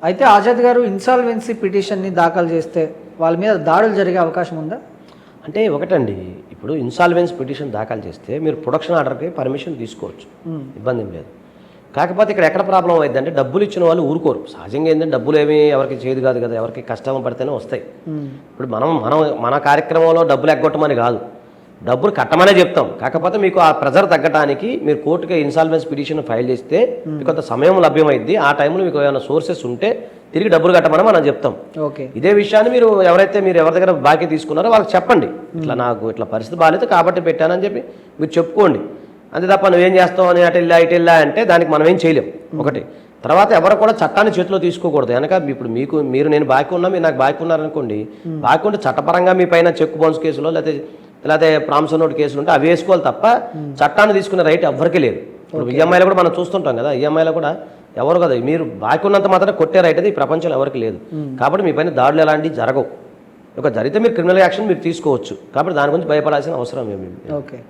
అయితే ఆజాద్ గారు ఇన్సాల్వెన్సీ పిటిషన్ని దాఖలు చేస్తే వాళ్ళ మీద దాడులు జరిగే అవకాశం ఉందా? అంటే ఒకటండి, ఇప్పుడు ఇన్సాల్వెన్స్ పిటిషన్ దాఖలు చేస్తే మీరు ప్రొడక్షన్ ఆర్డర్కి పర్మిషన్ తీసుకోవచ్చు, ఇబ్బంది ఏం లేదు. కాకపోతే ఇక్కడ ఎక్కడ ప్రాబ్లం అయింది అంటే డబ్బులు ఇచ్చిన వాళ్ళు ఊరుకోరు. సహజంగా ఏంటంటే డబ్బులు ఏమి ఎవరికి చేదు కాదు కదా, ఎవరికి కష్టం పడితేనే వస్తాయి. ఇప్పుడు మన కార్యక్రమంలో డబ్బులు ఎగ్గొట్టమని కాదు, డబ్బులు కట్టమనే చెప్తాం. కాకపోతే మీకు ఆ ప్రెజర్ తగ్గడానికి మీరు కోర్టుకి ఇన్సాల్వెన్స్ పిటిషన్ ఫైల్ చేస్తే మీకు కొంత సమయం లభ్యమైంది. ఆ టైంలో మీకు ఏమైనా సోర్సెస్ ఉంటే తిరిగి డబ్బులు కట్టమని మనం చెప్తాం. ఓకే, ఇదే విషయాన్ని మీరు ఎవరి దగ్గర బాకీ తీసుకున్నారో వాళ్ళకి చెప్పండి, ఇట్లా నాకు ఇట్లా పరిస్థితి బాగాలేదు కాబట్టి పెట్టానని చెప్పి మీరు చెప్పుకోండి. అంతే తప్ప నువ్వేం చేస్తావు అని అటు వెళ్ళా అంటే దానికి మనం ఏం చేయలేం. ఒకటి తర్వాత ఎవరు కూడా చట్టాన్ని చేతిలో తీసుకోకూడదు. వెనక ఇప్పుడు మీరు నేను బాకీ ఉన్నా, మీరు నాకు బాకీ ఉన్నారనుకోండి, బాకీ ఉంటే చట్టపరంగా మీ పైన చెక్ బౌన్స్ కేసులో లేకపోతే ప్రామిసరీ నోట్ కేసులు ఉంటే అవి వేసుకోవాలి తప్ప చట్టాన్ని తీసుకునే రైట్ ఎవరికి లేదు. ఇప్పుడు ఈఎంఐలో కూడా మనం చూస్తుంటాం కదా, ఈఎంఐలో కూడా ఎవరు కదా, మీరు బాకీ ఉన్నంత మాత్రం కొట్టే రైట్ అది ఈ ప్రపంచంలో ఎవరికి లేదు. కాబట్టి మీ పైన దాడులు ఎలాంటివి జరగవు. ఒక జరిగితే మీరు క్రిమినల్ యాక్షన్ మీరు తీసుకోవచ్చు. కాబట్టి దాని గురించి భయపడాల్సిన అవసరం ఏమి. ఓకే.